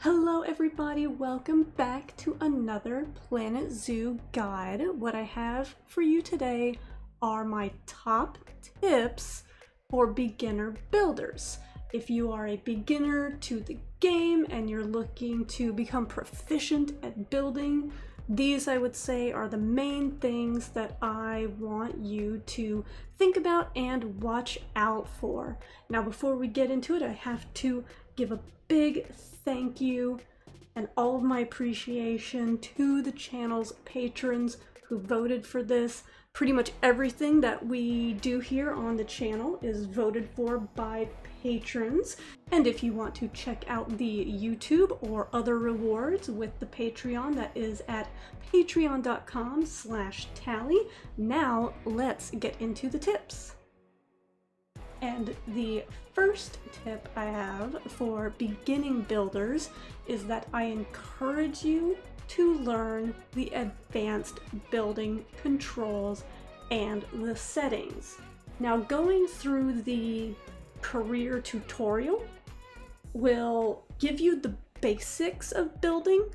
Hello everybody, welcome back to another Planet Zoo guide. What I have for you today are my top tips for beginner builders. If you are a beginner to the game and you're looking to become proficient at building, these I would say are the main things that I want you to think about and watch out for. Now before we get into it, I have to give a big thank you and all of my appreciation to the channel's patrons who voted for this. Pretty much everything that we do here on the channel is voted for by patrons. And if you want to check out the YouTube or other rewards with the Patreon, that is at patreon.com/tally. Now let's get into the tips. And the first tip I have for beginning builders is that I encourage you to learn the advanced building controls and the settings. Now, going through the career tutorial will give you the basics of building,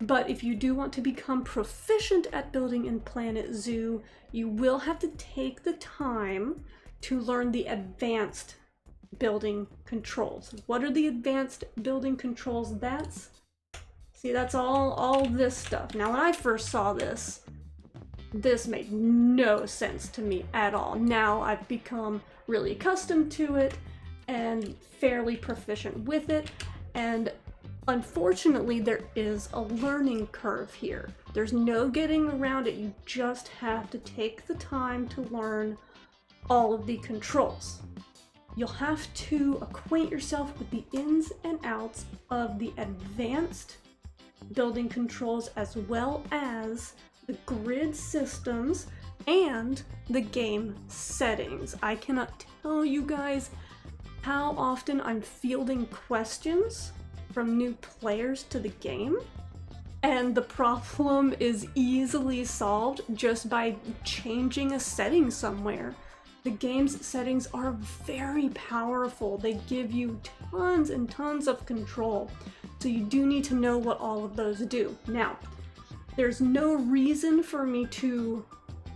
but if you do want to become proficient at building in Planet Zoo, you will have to take the time to learn the advanced building controls. What are the advanced building controls? That's all this stuff. Now, when I first saw this made no sense to me at all. Now I've become really accustomed to it and fairly proficient with it, and unfortunately there is a learning curve here. There's no getting around it. You just have to take the time to learn all of the controls. You'll have to acquaint yourself with the ins and outs of the advanced building controls as well as the grid systems and the game settings. I cannot tell you guys how often I'm fielding questions from new players to the game, and the problem is easily solved just by changing a setting somewhere. The game's settings are very powerful. They give you tons and tons of control. So you do need to know what all of those do. Now, there's no reason for me to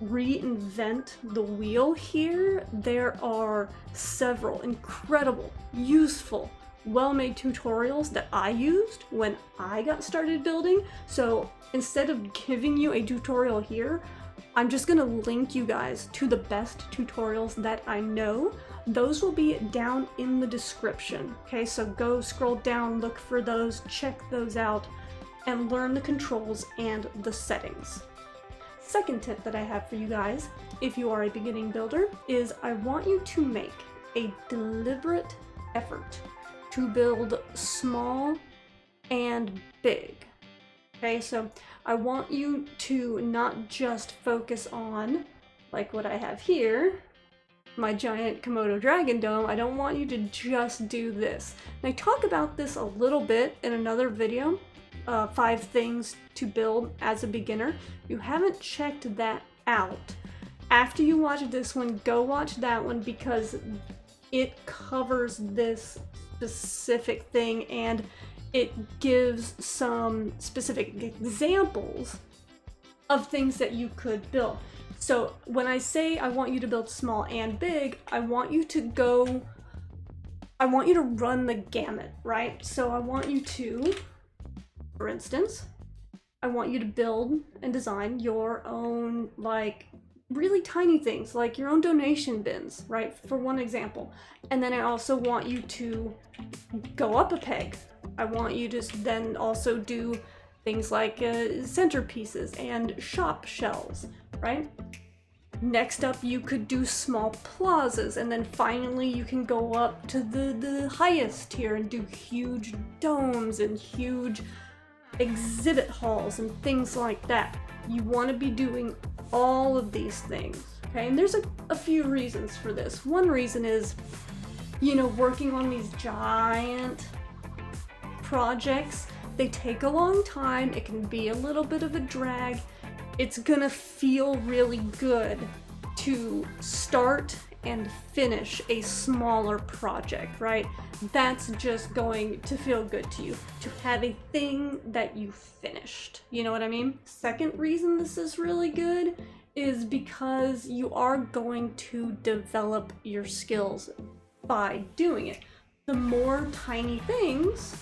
reinvent the wheel here. There are several incredible, useful, well-made tutorials that I used when I got started building. So instead of giving you a tutorial here, I'm just gonna link you guys to the best tutorials that I know. Those will be down in the description. Okay, so go scroll down, look for those, check those out, and learn the controls and the settings. Second tip that I have for you guys, if you are a beginning builder, is I want you to make a deliberate effort to build small and big. Okay, so I want you to not just focus on, like what I have here, my giant Komodo dragon dome. I don't want you to just do this. And I talk about this a little bit in another video, 5 things to build as a beginner. If you haven't checked that out, after you watch this one, go watch that one because it covers this specific thing and it gives some specific examples of things that you could build. So when I say I want you to build small and big, I want you to run the gamut, right? So I want you to, for instance, I want you to build and design your own, like, really tiny things, like your own donation bins, right? For one example. And then I also want you to go up a peg. I want you to then also do things like centerpieces and shop shelves, right? Next up, you could do small plazas, and then finally you can go up to the highest tier and do huge domes and huge exhibit halls and things like that. You want to be doing all of these things, okay? And there's a few reasons for this. One reason is, you know, working on these giant projects, they take a long time. It can be a little bit of a drag. It's gonna feel really good to start and finish a smaller project, right? That's just going to feel good to you, to have a thing that you finished. You know what I mean? Second reason this is really good is because you are going to develop your skills by doing it. The more tiny things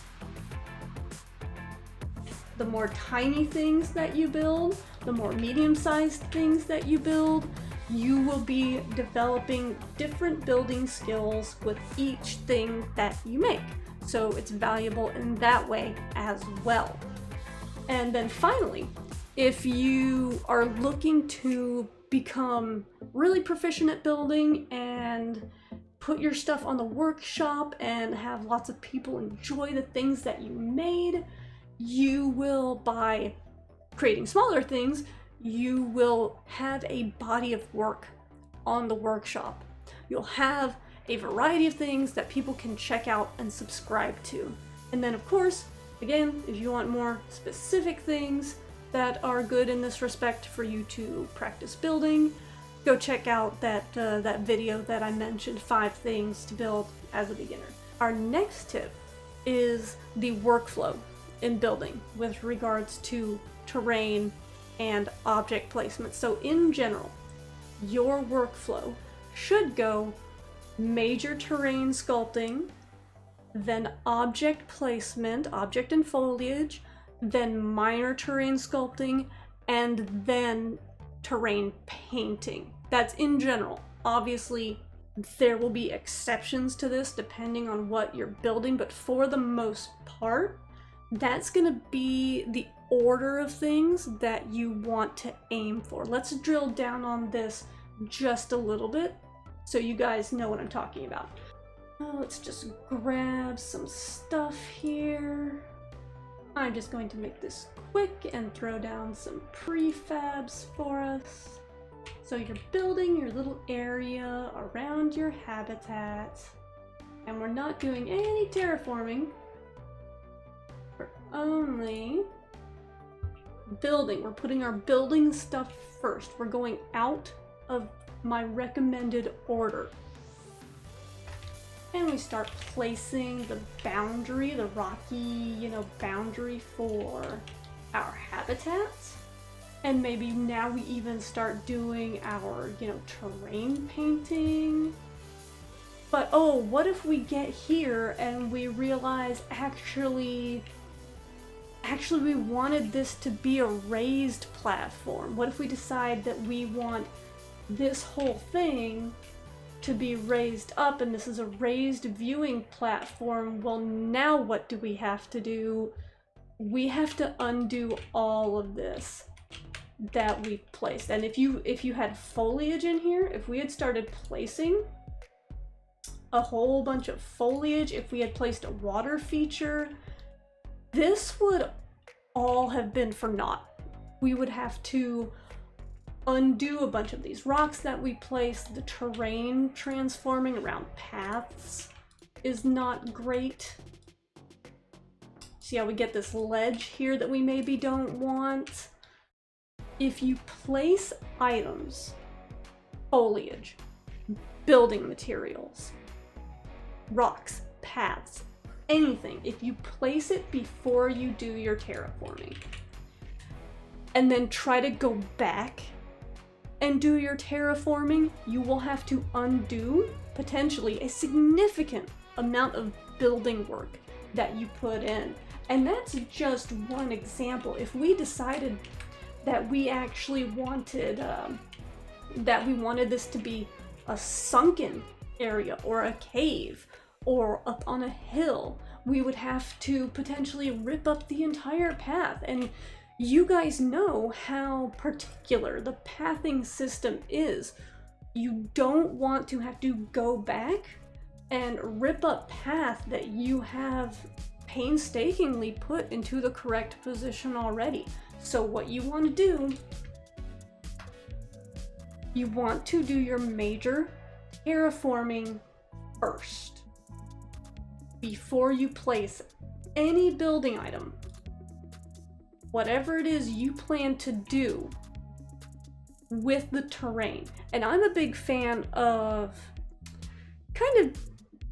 that you build, the more medium-sized things that you build, you will be developing different building skills with each thing that you make. So it's valuable in that way as well. And then finally, if you are looking to become really proficient at building and put your stuff on the workshop and have lots of people enjoy the things that you made, you will, by creating smaller things, you will have a body of work on the workshop. You'll have a variety of things that people can check out and subscribe to. And then of course, again, if you want more specific things that are good in this respect for you to practice building, go check out that video that I mentioned, 5 things to build as a beginner. Our next tip is the workflow in building with regards to terrain and object placement. So in general, your workflow should go major terrain sculpting, then object placement, object and foliage, then minor terrain sculpting, and then terrain painting. That's in general. Obviously, there will be exceptions to this depending on what you're building, but for the most part, that's gonna be the order of things that you want to aim for. Let's drill down on this just a little bit so you guys know what I'm talking about. Let's just grab some stuff here. I'm just going to make this quick and throw down some prefabs for us. So you're building your little area around your habitat, and we're not doing any terraforming. We're only building. We're putting our building stuff first. We're going out of my recommended order. And we start placing the boundary, the rocky, boundary for our habitats. And maybe now we even start doing our, terrain painting. But oh, what if we get here and we realize actually we wanted this to be a raised platform? What if we decide that we want this whole thing to be raised up and this is a raised viewing platform? Well, now what do we have to do? We have to undo all of this that we've placed. And if you had foliage in here, if we had started placing a whole bunch of foliage, if we had placed a water feature, this would all have been for naught. We would have to undo a bunch of these rocks that we placed. The terrain transforming around paths is not great. See how we get this ledge here that we maybe don't want? If you place items, foliage, building materials, rocks, paths, anything, if you place it before you do your terraforming and then try to go back and do your terraforming, you will have to undo potentially a significant amount of building work that you put in. And that's just one example. If we decided that we actually wanted this to be a sunken area or a cave or up on a hill, we would have to potentially rip up the entire path. And you guys know how particular the pathing system is. You don't want to have to go back and rip up path that you have painstakingly put into the correct position already. So what you want to do, you want to do your major terraforming first before you place any building item. Whatever it is you plan to do with the terrain. And I'm a big fan of kind of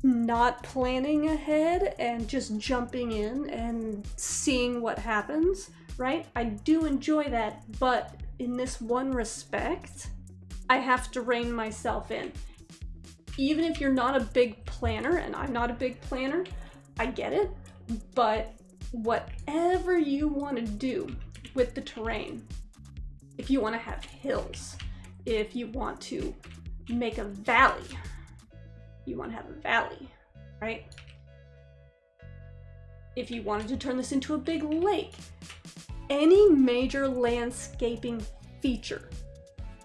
not planning ahead and just jumping in and seeing what happens, right? I do enjoy that, but in this one respect, I have to rein myself in. Even if you're not a big planner, and I'm not a big planner, I get it, but whatever you want to do with the terrain, if you want to have hills, if you want to make a valley, you want to have a valley, right? If you wanted to turn this into a big lake, any major landscaping feature,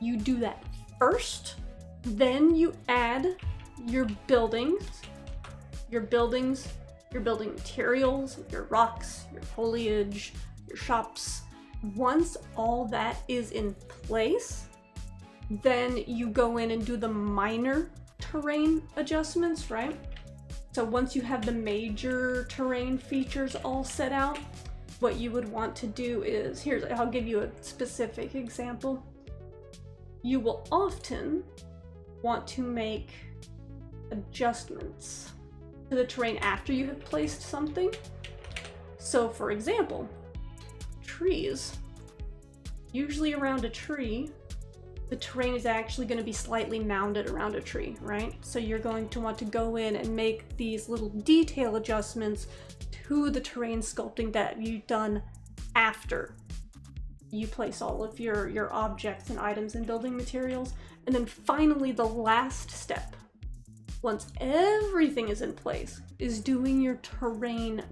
you do that first, then you add your buildings, your building materials, your rocks, your foliage, your shops. Once all that is in place, then you go in and do the minor terrain adjustments, right? So once you have the major terrain features all set out, what you would want to do is, I'll give you a specific example. You will often want to make adjustments to the terrain after you have placed something. So for example, trees. Usually around a tree, the terrain is actually going to be slightly mounded around a tree, right? So you're going to want to go in and make these little detail adjustments to the terrain sculpting that you've done after you place all of your objects and items and building materials. And then finally, the last step, once everything is in place, is doing your terrain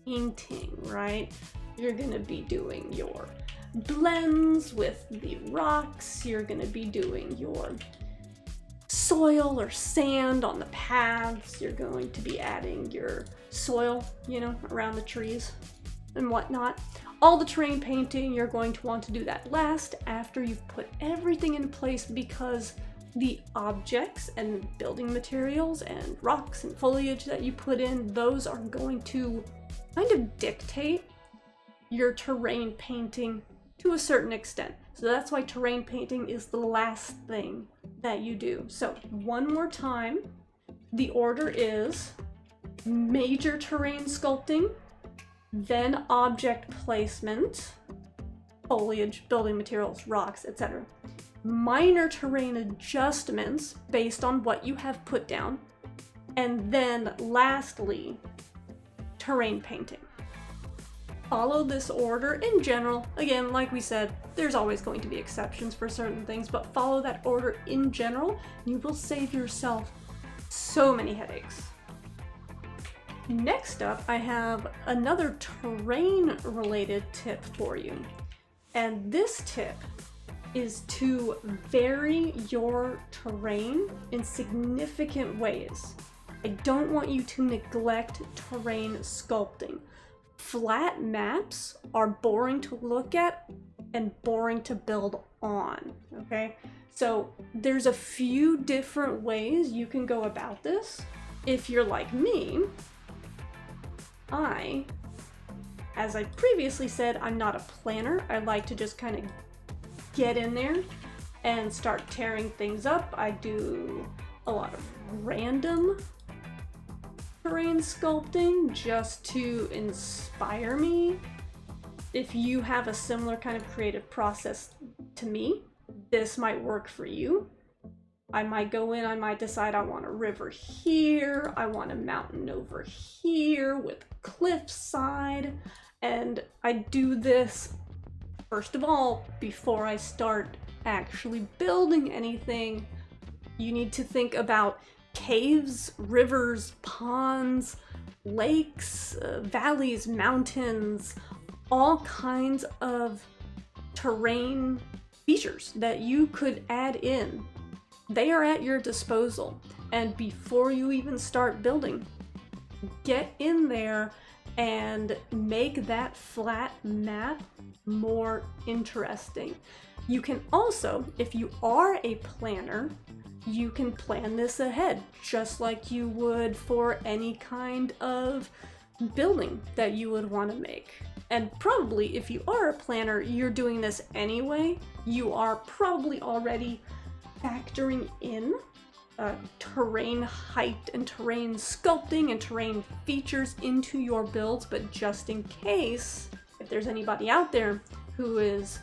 painting, right? You're going to be doing your blends with the rocks, you're going to be doing your soil or sand on the paths, you're going to be adding your soil, around the trees and whatnot. All the terrain painting, you're going to want to do that last, after you've put everything in place, because the objects and building materials and rocks and foliage that you put in, those are going to kind of dictate your terrain painting to a certain extent. So that's why terrain painting is the last thing that you do. So one more time, the order is major terrain sculpting, then object placement, foliage, building materials, rocks, etc. Minor terrain adjustments based on what you have put down, and then lastly, terrain painting. Follow this order in general. Again, like we said, there's always going to be exceptions for certain things, but follow that order in general. You will save yourself so many headaches. Next up, I have another terrain-related tip for you. And this tip is to vary your terrain in significant ways. I don't want you to neglect terrain sculpting. Flat maps are boring to look at and boring to build on, okay? So there's a few different ways you can go about this. If you're like me, as I previously said, I'm not a planner. I like to just kind of get in there and start tearing things up. I do a lot of random terrain sculpting just to inspire me. If you have a similar kind of creative process to me, this might work for you. I might go in, I might decide I want a river here, I want a mountain over here with cliffside, and I do this first of all before I start actually building anything. You need to think about caves, rivers, ponds, lakes, valleys, mountains, all kinds of terrain features that you could add in. They are at your disposal. And before you even start building, get in there and make that flat map more interesting. You can also, if you are a planner, you can plan this ahead, just like you would for any kind of building that you would want to make. And probably if you are a planner, you're doing this anyway. You are probably already factoring in terrain height and terrain sculpting and terrain features into your builds, but just in case, if there's anybody out there who is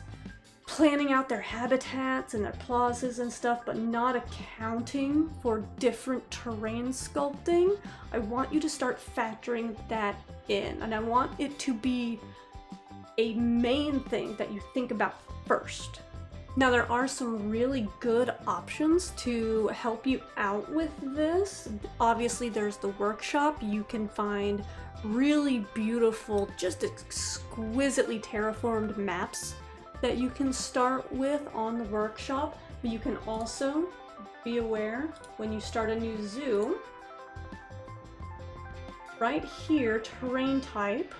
planning out their habitats and their plazas and stuff, but not accounting for different terrain sculpting, I want you to start factoring that in. And I want it to be a main thing that you think about first. Now, there are some really good options to help you out with this. Obviously, there's the workshop. You can find really beautiful, just exquisitely terraformed maps that you can start with on the workshop, but you can also be aware when you start a new zoo, right here, terrain type,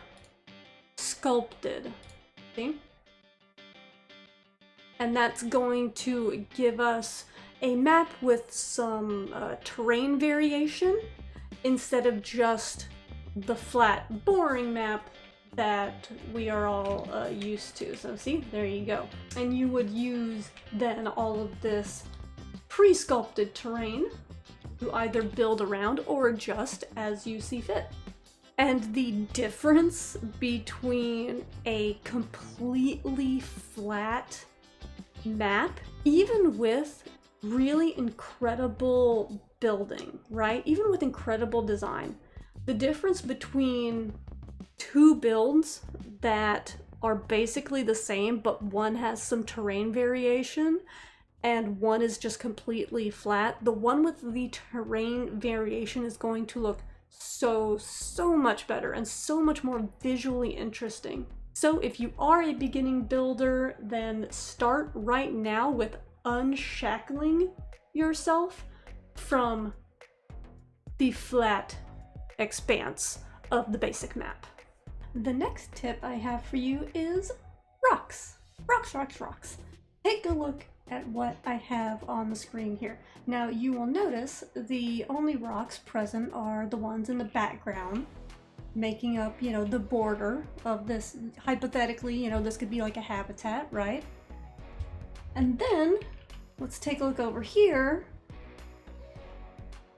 sculpted, see? And that's going to give us a map with some terrain variation instead of just the flat, boring map that we are all used to. So see, there you go. And you would use then all of this pre-sculpted terrain to either build around or adjust as you see fit. And the difference between a completely flat map, even with really incredible building, right? Even with incredible design, the difference between two builds that are basically the same, but one has some terrain variation and one is just completely flat, the one with the terrain variation is going to look so much better and so much more visually interesting. So if you are a beginning builder, then start right now with unshackling yourself from the flat expanse of the basic map. The next tip I have for you is rocks. Rocks. Take a look at what I have on the screen here. Now you will notice the only rocks present are the ones in the background, making up, you know, the border of this. Hypothetically, you know, this could be like a habitat, right? And then let's take a look over here.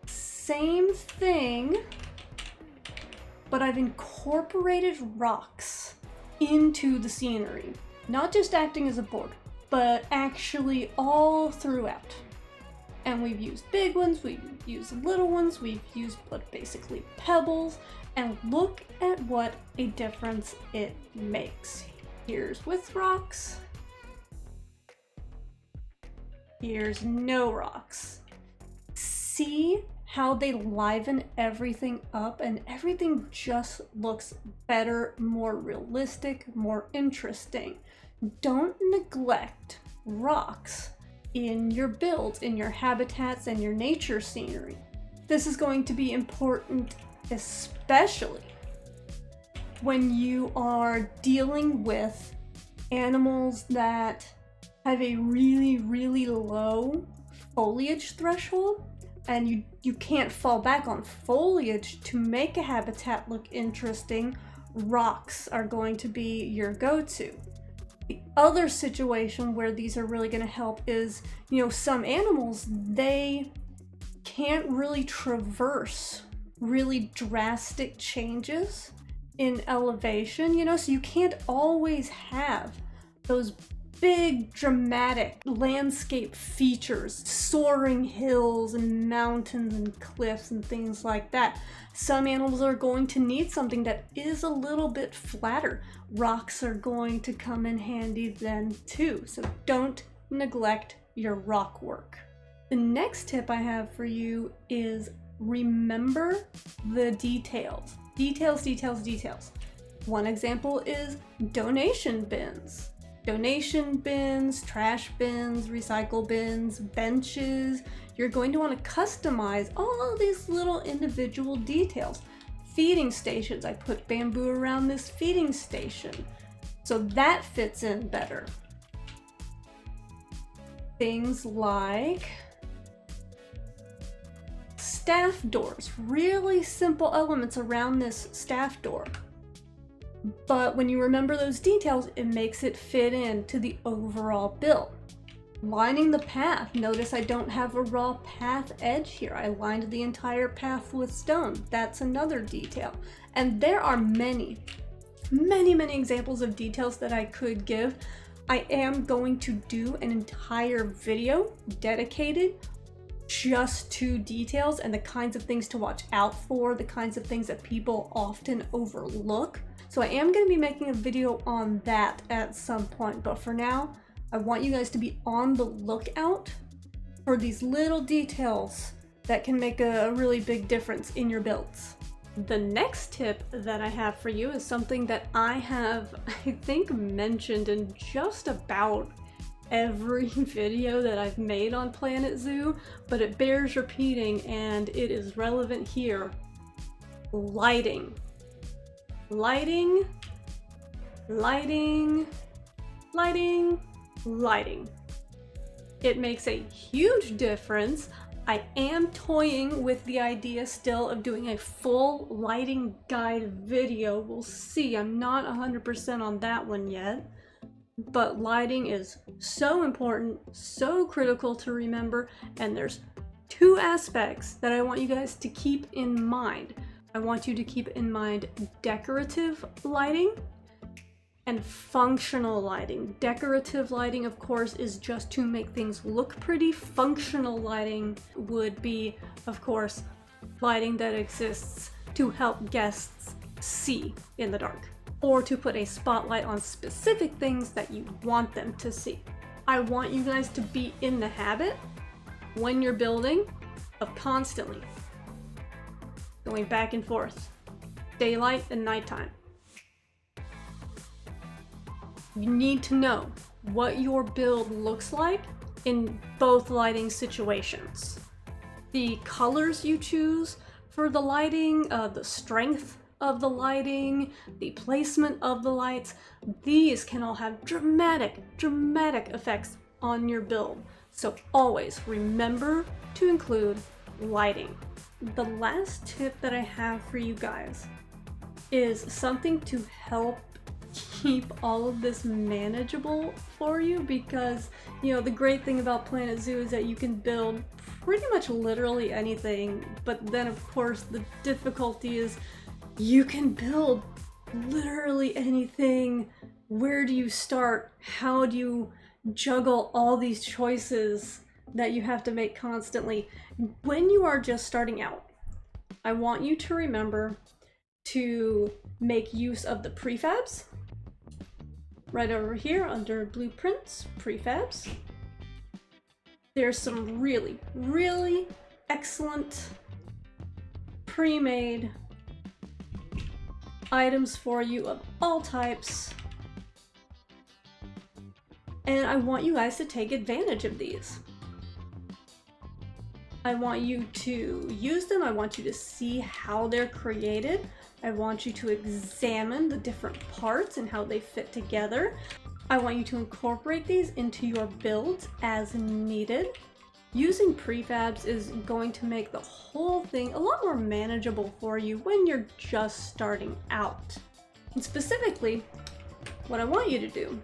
Same thing, but I've incorporated rocks into the scenery. Not just acting as a border, but actually all throughout. And we've used big ones, we've used little ones, we've used basically pebbles, and look at what a difference it makes. Here's with rocks. Here's no rocks. See how they liven everything up, and everything just looks better, more realistic, more interesting. Don't neglect rocks in your builds, in your habitats, and your nature scenery. This is going to be important, especially when you are dealing with animals that have a really low foliage threshold, and you can't fall back on foliage to make a habitat look interesting. Rocks are going to be your go-to. The other situation where these are really going to help is, you know, some animals, they can't really traverse really drastic changes in elevation, you know, so you can't always have those big dramatic landscape features, soaring hills and mountains and cliffs and things like that. Some animals are going to need something that is a little bit flatter. Rocks are going to come in handy then too, so don't neglect your rock work. The next tip I have for you is remember the details. Details. One example is donation bins. Donation bins, trash bins, recycle bins, benches. You're going to want to customize all of these little individual details. Feeding stations, I put bamboo around this feeding station, so that fits in better. Things like staff doors, really simple elements around this staff door. But when you remember those details, it makes it fit into the overall build. Lining the path. Notice I don't have a raw path edge here. I lined the entire path with stone. That's another detail. And there are many examples of details that I could give. I am going to do an entire video dedicated just to details and the kinds of things to watch out for, the kinds of things that people often overlook. So I am going to be making a video on that at some point, but for now, I want you guys to be on the lookout for these little details that can make a really big difference in your builds. The next tip that I have for you is something that I have, I think, mentioned in just about every video that I've made on Planet Zoo, but it bears repeating and it is relevant here. Lighting. Lighting. Lighting. Lighting. Lighting. It makes a huge difference. I am toying with the idea still of doing a full lighting guide video. We'll see. I'm not 100% on that one yet. But lighting is so important, so critical to remember, and there's two aspects that I want you guys to keep in mind. I want you to keep in mind decorative lighting and functional lighting. Decorative lighting, of course, is just to make things look pretty. Functional lighting would be, of course, lighting that exists to help guests see in the dark, or to put a spotlight on specific things that you want them to see. I want you guys to be in the habit, when you're building, of constantly going back and forth, daylight and nighttime. You need to know what your build looks like in both lighting situations. The colors you choose for the lighting, the strength of the lighting, the placement of the lights, these can all have dramatic effects on your build. So always remember to include lighting. The last tip that I have for you guys is something to help keep all of this manageable for you, because, you know, the great thing about Planet Zoo is that you can build pretty much literally anything, but then of course the difficulty is you can build literally anything. Where do you start? How do you juggle all these choices that you have to make constantly? When you are just starting out, I want you to remember to make use of the prefabs. Right over here under blueprints, prefabs. There's some really excellent pre-made items for you of all types. And I want you guys to take advantage of these. I want you to use them. I want you to see how they're created. I want you to examine the different parts and how they fit together. I want you to incorporate these into your builds as needed. Using prefabs is going to make the whole thing a lot more manageable for you when you're just starting out. And specifically, what I want you to do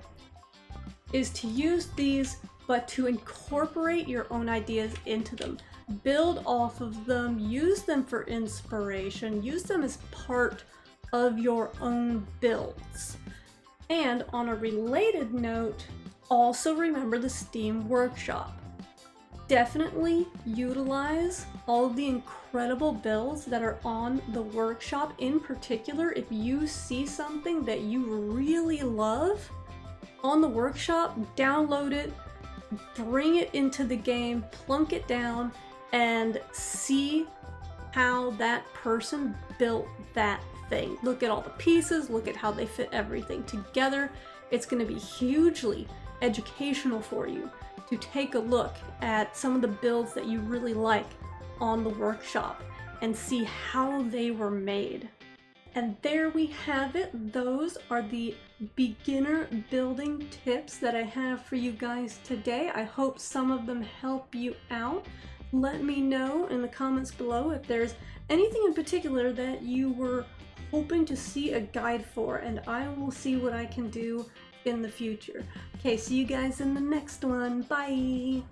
is to use these, but to incorporate your own ideas into them. Build off of them, use them for inspiration, use them as part of your own builds. And on a related note, also remember the Steam Workshop. Definitely utilize all of the incredible builds that are on the workshop. In particular, if you see something that you really love on the workshop, download it, bring it into the game, plunk it down, and see how that person built that thing. Look at all the pieces, look at how they fit everything together. It's going to be hugely educational for you to take a look at some of the builds that you really like on the workshop and see how they were made. And there we have it. Those are the beginner building tips that I have for you guys today. I hope some of them help you out. Let me know in the comments below if there's anything in particular that you were hoping to see a guide for, and I will see what I can do in the future. Okay, see you guys in the next one. Bye!